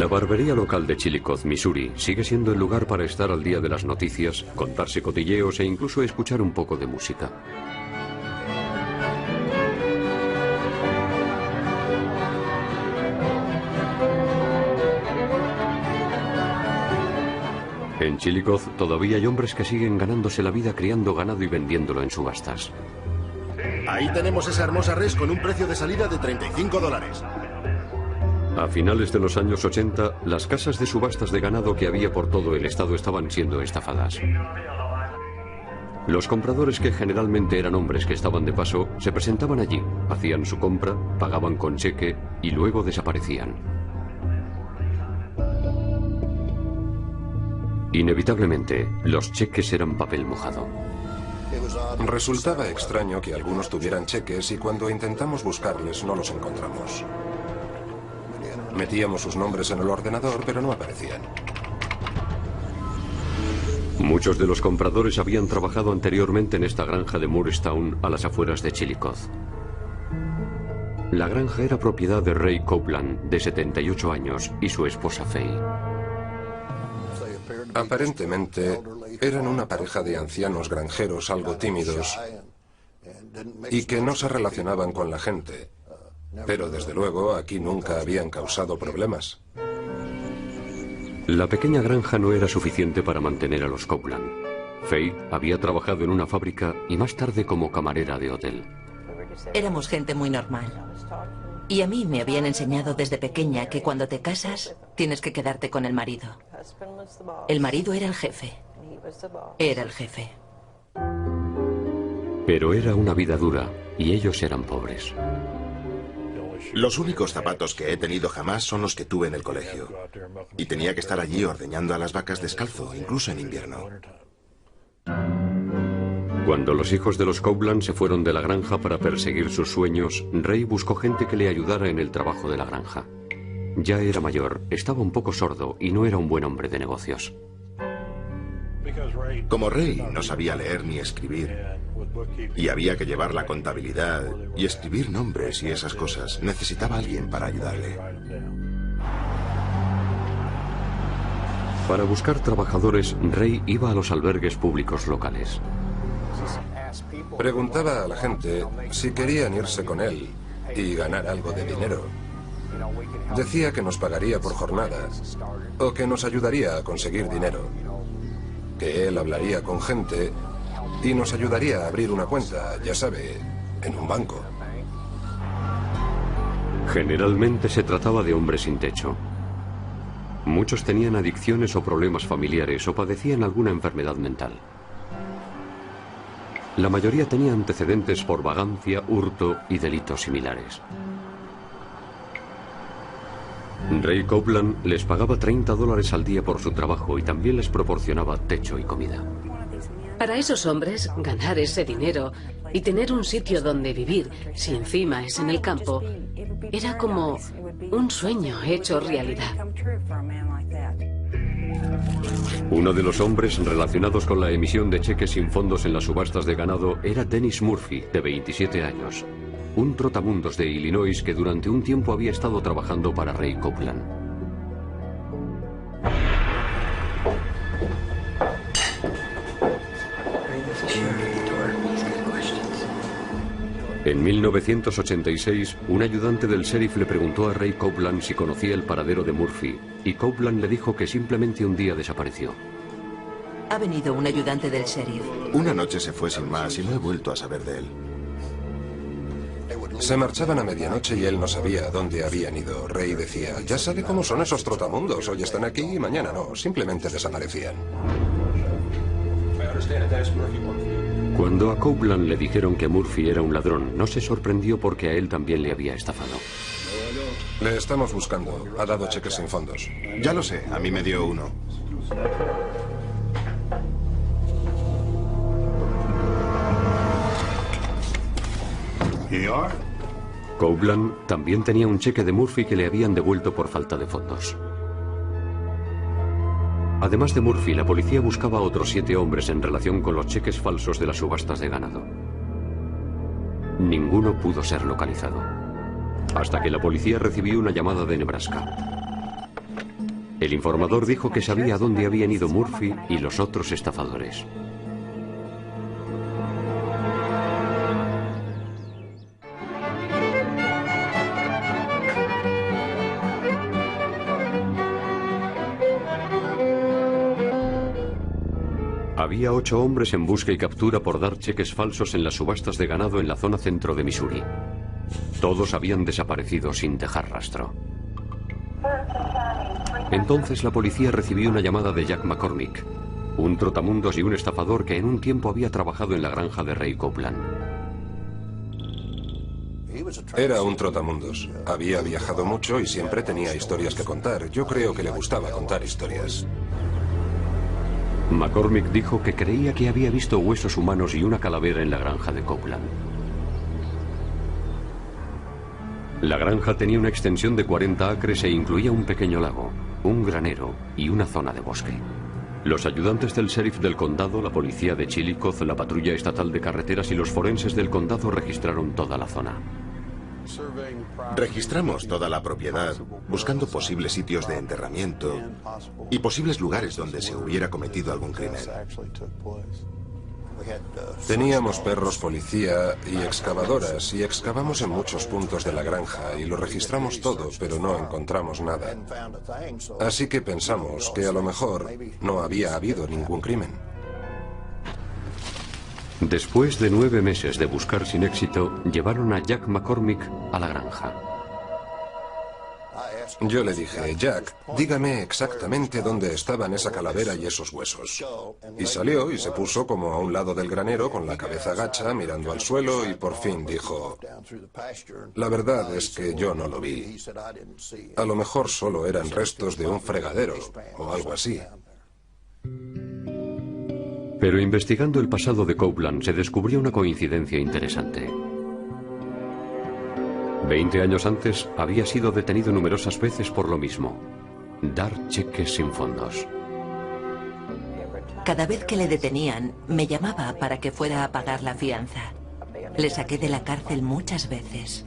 La barbería local de Chillicothe, Missouri, sigue siendo el lugar para estar al día de las noticias, contarse cotilleos e incluso escuchar un poco de música. En Chillicothe todavía hay hombres que siguen ganándose la vida criando ganado y vendiéndolo en subastas. Ahí tenemos esa hermosa res con un precio de salida de $35. A finales de los años 80, las casas de subastas de ganado que había por todo el estado estaban siendo estafadas. Los compradores, que generalmente eran hombres que estaban de paso, se presentaban allí, hacían su compra, pagaban con cheque y luego desaparecían. Inevitablemente, los cheques eran papel mojado. Resultaba extraño que algunos tuvieran cheques y cuando intentamos buscarles no los encontramos. Metíamos sus nombres en el ordenador, pero no aparecían. Muchos de los compradores habían trabajado anteriormente en esta granja de Moorestown, a las afueras de Chillicothe. La granja era propiedad de Ray Copeland, de 78 años, y su esposa Faye. Aparentemente, eran una pareja de ancianos granjeros algo tímidos y que no se relacionaban con la gente. Pero desde luego aquí nunca habían causado problemas. La pequeña granja no era suficiente para mantener a los Copeland. Faye había trabajado en una fábrica y más tarde como camarera de hotel. Éramos gente muy normal. Y a mí me habían enseñado desde pequeña que cuando te casas tienes que quedarte con el marido. El marido era el jefe. Era el jefe. Pero era una vida dura y ellos eran pobres. Los únicos zapatos que he tenido jamás son los que tuve en el colegio. Y tenía que estar allí ordeñando a las vacas descalzo, incluso en invierno. Cuando los hijos de los Copeland se fueron de la granja para perseguir sus sueños, Ray buscó gente que le ayudara en el trabajo de la granja. Ya era mayor, estaba un poco sordo y no era un buen hombre de negocios. Como Ray no sabía leer ni escribir, y había que llevar la contabilidad y escribir nombres y esas cosas, necesitaba a alguien para ayudarle. Para buscar trabajadores, Ray iba a los albergues públicos locales. Preguntaba a la gente si querían irse con él y ganar algo de dinero. Decía que nos pagaría por jornada o que nos ayudaría a conseguir dinero, que él hablaría con gente y nos ayudaría a abrir una cuenta, ya sabe, en un banco. Generalmente se trataba de hombres sin techo. Muchos tenían adicciones o problemas familiares o padecían alguna enfermedad mental. La mayoría tenía antecedentes por vagancia, hurto y delitos similares. Ray Copeland les pagaba $30 al día por su trabajo y también les proporcionaba techo y comida. Para esos hombres, ganar ese dinero y tener un sitio donde vivir, si encima es en el campo, era como un sueño hecho realidad. Uno de los hombres relacionados con la emisión de cheques sin fondos en las subastas de ganado era Dennis Murphy, de 27 años. Un trotamundos de Illinois que durante un tiempo había estado trabajando para Ray Copeland. En 1986, un ayudante del sheriff le preguntó a Ray Copeland si conocía el paradero de Murphy, y Copeland le dijo que simplemente un día desapareció. Ha venido un ayudante del sheriff. Una noche se fue sin más y no he vuelto a saber de él. Se marchaban a medianoche y él no sabía a dónde habían ido. Ray decía, ya sabe cómo son esos trotamundos, hoy están aquí y mañana no, simplemente desaparecían. Cuando a Copeland le dijeron que Murphy era un ladrón, no se sorprendió porque a él también le había estafado. Le estamos buscando, ha dado cheques sin fondos. Ya lo sé, a mí me dio uno. Copeland también tenía un cheque de Murphy que le habían devuelto por falta de fondos. Además de Murphy, la policía buscaba a otros 7 hombres en relación con los cheques falsos de las subastas de ganado. Ninguno pudo ser localizado, hasta que la policía recibió una llamada de Nebraska. El informador dijo que sabía a dónde habían ido Murphy y los otros estafadores. Había 8 hombres en busca y captura por dar cheques falsos en las subastas de ganado en la zona centro de Missouri. Todos habían desaparecido sin dejar rastro. Entonces la policía recibió una llamada de Jack McCormick, un trotamundos y un estafador que en un tiempo había trabajado en la granja de Ray Copeland. Era un trotamundos. Había viajado mucho y siempre tenía historias que contar. Yo creo que le gustaba contar historias. McCormick dijo que creía que había visto huesos humanos y una calavera en la granja de Copeland. La granja tenía una extensión de 40 acres e incluía un pequeño lago, un granero y una zona de bosque. Los ayudantes del sheriff del condado, la policía de Chillicothe, la patrulla estatal de carreteras y los forenses del condado registraron toda la zona. Registramos toda la propiedad, buscando posibles sitios de enterramiento y posibles lugares donde se hubiera cometido algún crimen. Teníamos perros policía y excavadoras y excavamos en muchos puntos de la granja y lo registramos todo, pero no encontramos nada. Así que pensamos que a lo mejor no había habido ningún crimen. Después de 9 meses de buscar sin éxito, llevaron a Jack McCormick a la granja. Yo le dije, Jack, dígame exactamente dónde estaban esa calavera y esos huesos. Y salió y se puso como a un lado del granero con la cabeza gacha, mirando al suelo y por fin dijo, la verdad es que yo no lo vi. A lo mejor solo eran restos de un fregadero o algo así. Pero investigando el pasado de Copeland se descubrió una coincidencia interesante. 20 años antes había sido detenido numerosas veces por lo mismo: dar cheques sin fondos. Cada vez que le detenían, me llamaba para que fuera a pagar la fianza. Le saqué de la cárcel muchas veces.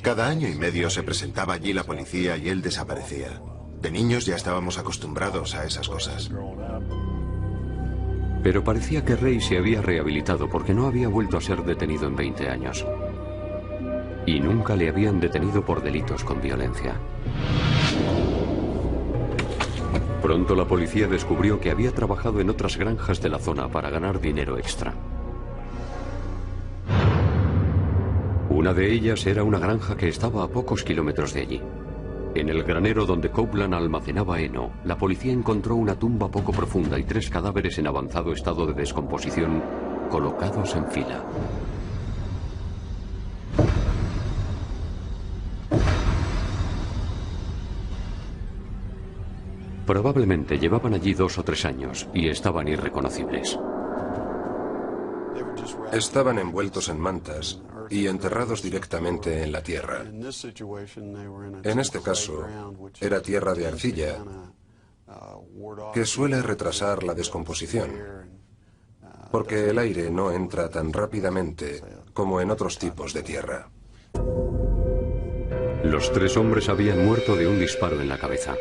Cada año y medio se presentaba allí la policía y él desaparecía. De niños ya estábamos acostumbrados a esas cosas. Pero parecía que Ray se había rehabilitado porque no había vuelto a ser detenido en 20 años. Y nunca le habían detenido por delitos con violencia. Pronto la policía descubrió que había trabajado en otras granjas de la zona para ganar dinero extra. Una de ellas era una granja que estaba a pocos kilómetros de allí. En el granero donde Copeland almacenaba heno, la policía encontró una tumba poco profunda y 3 cadáveres en avanzado estado de descomposición, colocados en fila. Probablemente llevaban allí 2 o 3 años y estaban irreconocibles. Estaban envueltos en mantas y enterrados directamente en la tierra. En este caso, era tierra de arcilla, que suele retrasar la descomposición, porque el aire no entra tan rápidamente como en otros tipos de tierra. Los 3 hombres habían muerto de un disparo en la cabeza.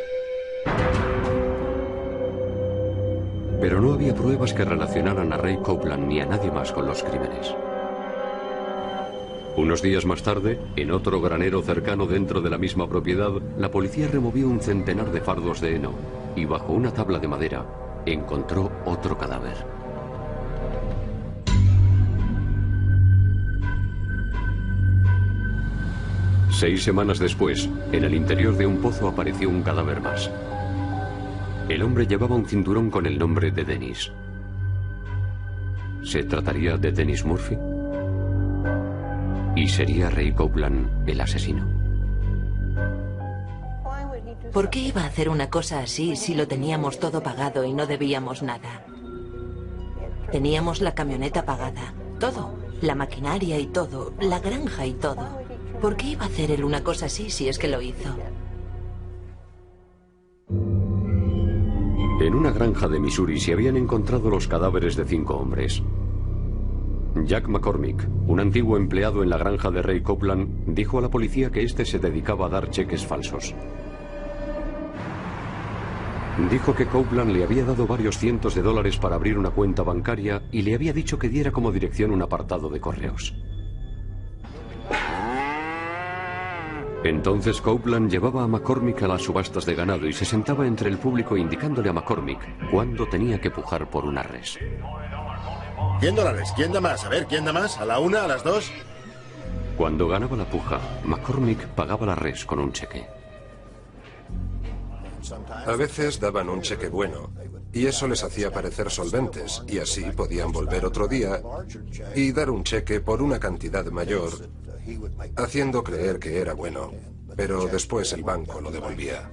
Pero no había pruebas que relacionaran a Ray Copeland ni a nadie más con los crímenes. Unos días más tarde, en otro granero cercano dentro de la misma propiedad, la policía removió un centenar de fardos de heno y bajo una tabla de madera encontró otro cadáver. Seis semanas después, en el interior de un pozo apareció un cadáver más. El hombre llevaba un cinturón con el nombre de Dennis. ¿Se trataría de Dennis Murphy? ¿Y sería Ray Copeland el asesino? ¿Por qué iba a hacer una cosa así si lo teníamos todo pagado y no debíamos nada? Teníamos la camioneta pagada, todo, la maquinaria y todo, la granja y todo. ¿Por qué iba a hacer él una cosa así si es que lo hizo? En una granja de Missouri se habían encontrado los cadáveres de 5 hombres. Jack McCormick, un antiguo empleado en la granja de Ray Copeland, dijo a la policía que este se dedicaba a dar cheques falsos. Dijo que Copeland le había dado varios cientos de dólares para abrir una cuenta bancaria y le había dicho que diera como dirección un apartado de correos. Entonces Copeland llevaba a McCormick a las subastas de ganado y se sentaba entre el público indicándole a McCormick cuándo tenía que pujar por una res. $100. ¿Quién da más? A ver, ¿quién da más? ¿A la una? ¿A las dos? Cuando ganaba la puja, McCormick pagaba la res con un cheque. A veces daban un cheque bueno, y eso les hacía parecer solventes, y así podían volver otro día y dar un cheque por una cantidad mayor, haciendo creer que era bueno, pero después el banco lo devolvía.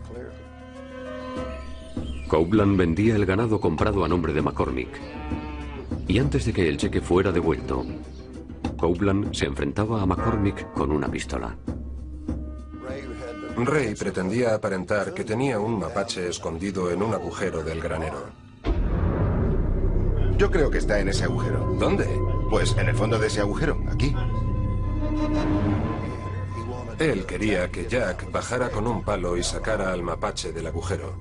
Copeland vendía el ganado comprado a nombre de McCormick. Y antes de que el cheque fuera devuelto, Copeland se enfrentaba a McCormick con una pistola. Ray pretendía aparentar que tenía un mapache escondido en un agujero del granero. Yo creo que está en ese agujero. ¿Dónde? Pues en el fondo de ese agujero, aquí. Él quería que Jack bajara con un palo y sacara al mapache del agujero.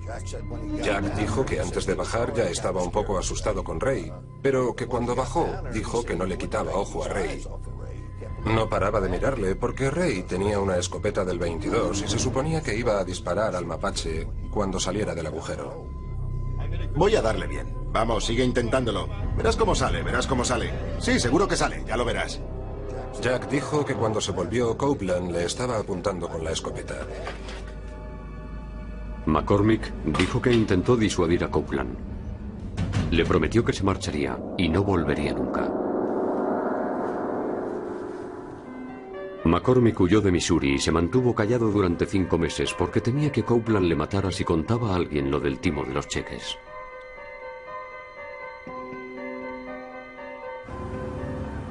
Jack dijo que antes de bajar ya estaba un poco asustado con Ray, pero que cuando bajó dijo que no le quitaba ojo a Ray. No paraba de mirarle porque Ray tenía una escopeta del 22 y se suponía que iba a disparar al mapache cuando saliera del agujero. Voy a darle bien. Vamos, sigue intentándolo. Verás cómo sale, verás cómo sale. Sí, seguro que sale, ya lo verás. Jack dijo que cuando se volvió, Copeland le estaba apuntando con la escopeta. McCormick dijo que intentó disuadir a Copeland. Le prometió que se marcharía y no volvería nunca. McCormick huyó de Missouri y se mantuvo callado durante 5 meses porque temía que Copeland le matara si contaba a alguien lo del timo de los cheques.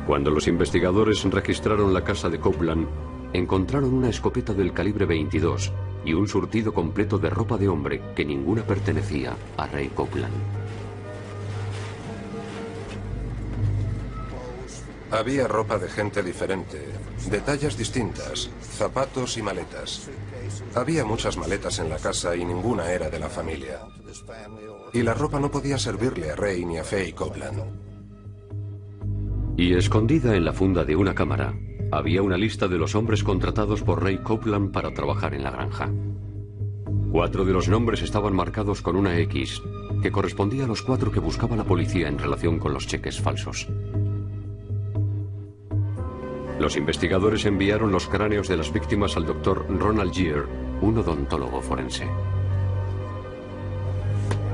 Cuando los investigadores registraron la casa de Copeland, encontraron una escopeta del calibre 22 y un surtido completo de ropa de hombre que ninguna pertenecía a Ray Copeland. Había ropa de gente diferente, de tallas distintas, zapatos y maletas. Había muchas maletas en la casa y ninguna era de la familia. Y la ropa no podía servirle a Ray ni a Faye Copeland. Y escondida en la funda de una cámara, había una lista de los hombres contratados por Ray Copeland para trabajar en la granja. 4 de los nombres estaban marcados con una X, que correspondía a los 4 que buscaba la policía en relación con los cheques falsos. Los investigadores enviaron los cráneos de las víctimas al doctor Ronald Geer, un odontólogo forense.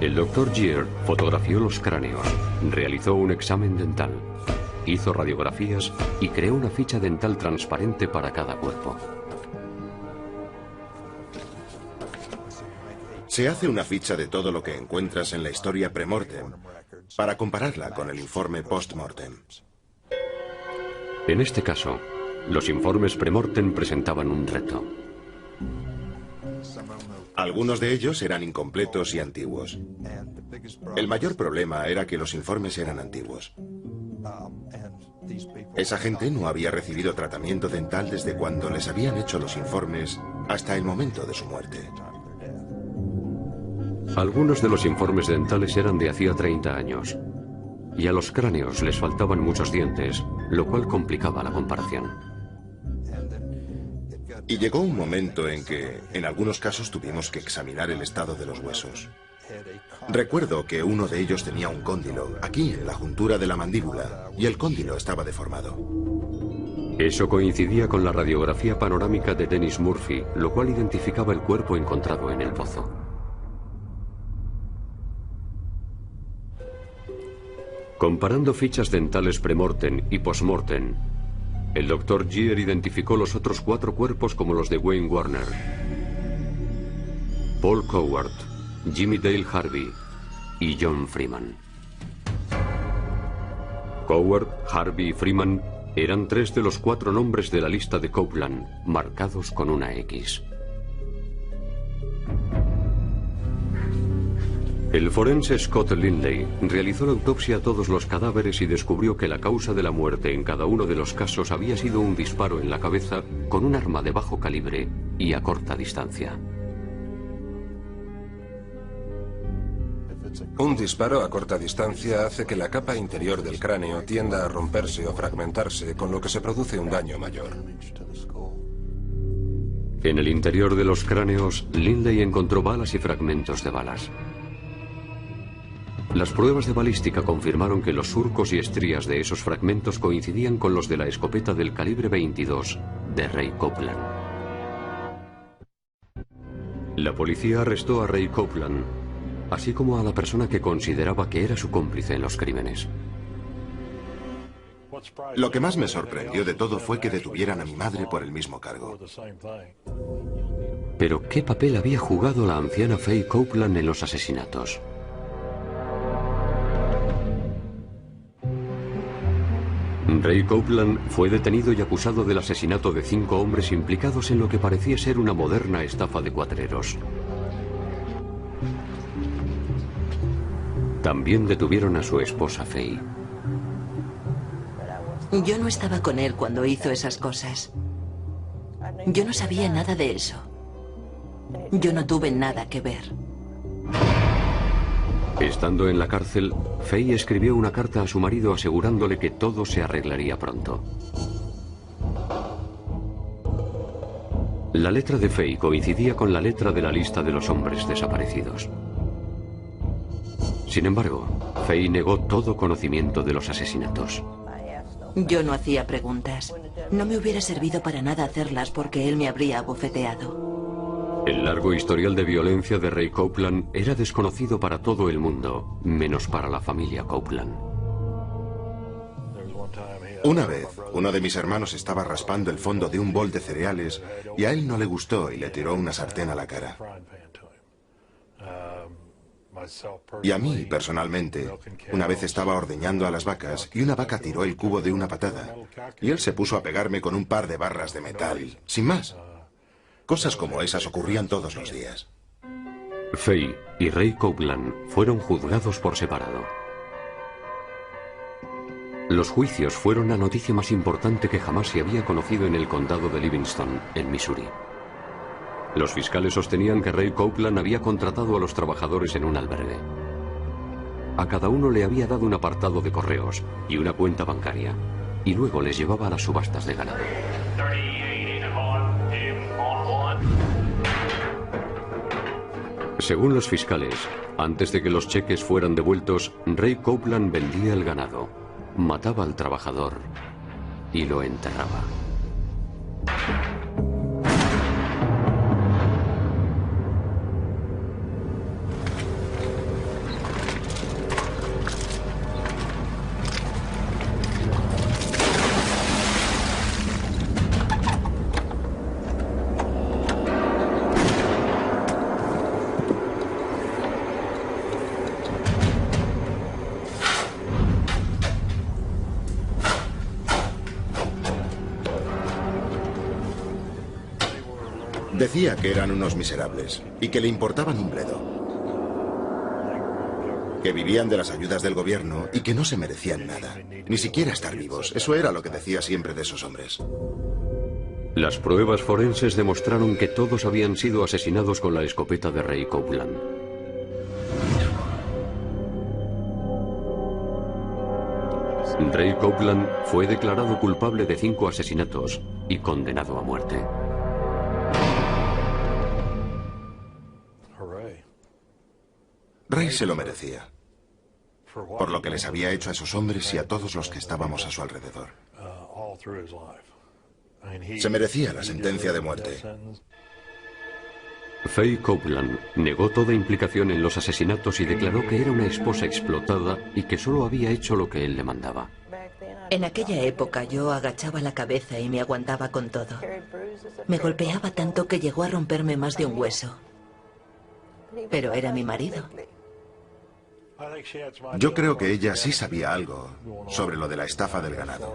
El doctor Geer fotografió los cráneos, realizó un examen dental, hizo radiografías y creó una ficha dental transparente para cada cuerpo. Se hace una ficha de todo lo que encuentras en la historia pre-mortem para compararla con el informe post-mortem. En este caso, los informes pre-mortem presentaban un reto. Algunos de ellos eran incompletos y antiguos. El mayor problema era que los informes eran antiguos. Esa gente no había recibido tratamiento dental desde cuando les habían hecho los informes hasta el momento de su muerte. Algunos de los informes dentales eran de hacía 30 años. Y a los cráneos les faltaban muchos dientes, lo cual complicaba la comparación. Y llegó un momento en que, en algunos casos, tuvimos que examinar el estado de los huesos. Recuerdo que uno de ellos tenía un cóndilo, aquí, en la juntura de la mandíbula, y el cóndilo estaba deformado. Eso coincidía con la radiografía panorámica de Dennis Murphy, lo cual identificaba el cuerpo encontrado en el pozo. Comparando fichas dentales pre-mortem y post-mortem, el Dr. Geer identificó los otros 4 cuerpos como los de Wayne Warner, Paul Coward, Jimmy Dale Harvey y John Freeman. Coward, Harvey y Freeman eran 3 de los 4 nombres de la lista de Copeland, marcados con una X. El forense Scott Lindley realizó la autopsia a todos los cadáveres y descubrió que la causa de la muerte en cada uno de los casos había sido un disparo en la cabeza con un arma de bajo calibre y a corta distancia. Un disparo a corta distancia hace que la capa interior del cráneo tienda a romperse o fragmentarse, con lo que se produce un daño mayor. En el interior de los cráneos, Lindley encontró balas y fragmentos de balas. Las pruebas de balística confirmaron que los surcos y estrías de esos fragmentos coincidían con los de la escopeta del calibre 22 de Ray Copeland. La policía arrestó a Ray Copeland, así como a la persona que consideraba que era su cómplice en los crímenes. Lo que más me sorprendió de todo fue que detuvieran a mi madre por el mismo cargo. Pero ¿qué papel había jugado la anciana Faye Copeland en los asesinatos? Ray Copeland fue detenido y acusado del asesinato de 5 hombres implicados en lo que parecía ser una moderna estafa de cuatreros. También detuvieron a su esposa Faye. Yo no estaba con él cuando hizo esas cosas. Yo no sabía nada de eso. Yo no tuve nada que ver. Estando en la cárcel, Faye escribió una carta a su marido asegurándole que todo se arreglaría pronto. La letra de Faye coincidía con la letra de la lista de los hombres desaparecidos. Sin embargo, Faye negó todo conocimiento de los asesinatos. Yo no hacía preguntas. No me hubiera servido para nada hacerlas porque él me habría abofeteado. El largo historial de violencia de Ray Copeland era desconocido para todo el mundo, menos para la familia Copeland. Una vez, uno de mis hermanos estaba raspando el fondo de un bol de cereales y a él no le gustó y le tiró una sartén a la cara. Y a mí, personalmente, una vez estaba ordeñando a las vacas y una vaca tiró el cubo de una patada y él se puso a pegarme con un par de barras de metal, sin más. Cosas como esas ocurrían todos los días. Faye y Ray Copeland fueron juzgados por separado. Los juicios fueron la noticia más importante que jamás se había conocido en el condado de Livingston, en Missouri. Los fiscales sostenían que Ray Copeland había contratado a los trabajadores en un albergue. A cada uno le había dado un apartado de correos y una cuenta bancaria, y luego les llevaba a las subastas de ganado. Según los fiscales, antes de que los cheques fueran devueltos, Ray Copeland vendía el ganado, mataba al trabajador y lo enterraba. Decía que eran unos miserables y que le importaban un bledo. Que vivían de las ayudas del gobierno y que no se merecían nada, ni siquiera estar vivos. Eso era lo que decía siempre de esos hombres. Las pruebas forenses demostraron que todos habían sido asesinados con la escopeta de Ray Copeland. Ray Copeland fue declarado culpable de 5 asesinatos y condenado a muerte. Ray se lo merecía, por lo que les había hecho a esos hombres y a todos los que estábamos a su alrededor. Se merecía la sentencia de muerte. Faye Copeland negó toda implicación en los asesinatos y declaró que era una esposa explotada y que solo había hecho lo que él le mandaba. En aquella época yo agachaba la cabeza y me aguantaba con todo. Me golpeaba tanto que llegó a romperme más de un hueso. Pero era mi marido. Yo creo que ella sí sabía algo sobre lo de la estafa del ganado.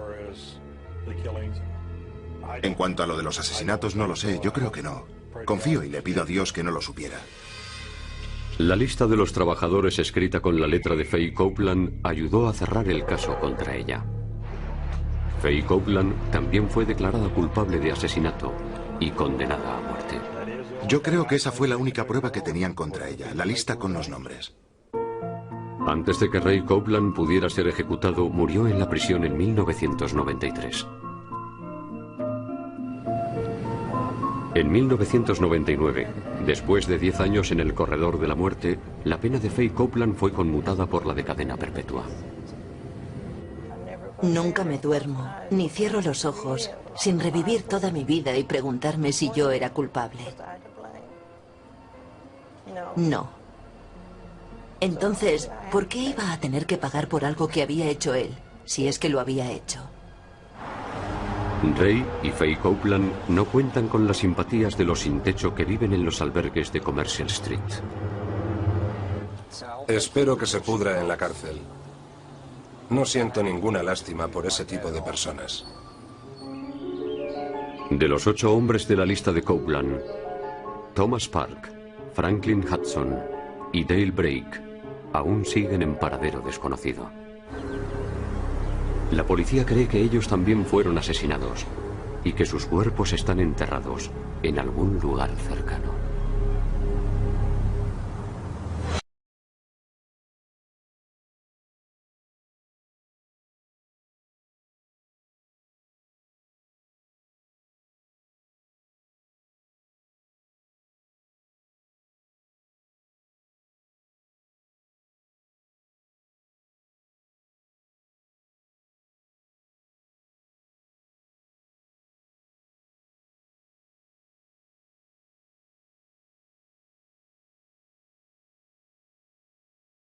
En cuanto a lo de los asesinatos, no lo sé. Yo creo que no. Confío y le pido a Dios que no lo supiera. La lista de los trabajadores escrita con la letra de Faye Copeland ayudó a cerrar el caso contra ella. Faye Copeland también fue declarada culpable de asesinato y condenada a muerte. Yo creo que esa fue la única prueba que tenían contra ella, la lista con los nombres. Antes de que Ray Copeland pudiera ser ejecutado, murió en la prisión en 1993. En 1999, después de 10 años en el corredor de la muerte, la pena de Faye Copeland fue conmutada por la de cadena perpetua. Nunca me duermo, ni cierro los ojos, sin revivir toda mi vida y preguntarme si yo era culpable. No. Entonces, ¿por qué iba a tener que pagar por algo que había hecho él, si es que lo había hecho? Ray y Faye Copeland no cuentan con las simpatías de los sin techo que viven en los albergues de Commercial Street. Espero que se pudra en la cárcel. No siento ninguna lástima por ese tipo de personas. De los 8 hombres de la lista de Copeland, Thomas Park, Franklin Hudson y Dale Brake aún siguen en paradero desconocido. La policía cree que ellos también fueron asesinados y que sus cuerpos están enterrados en algún lugar cercano.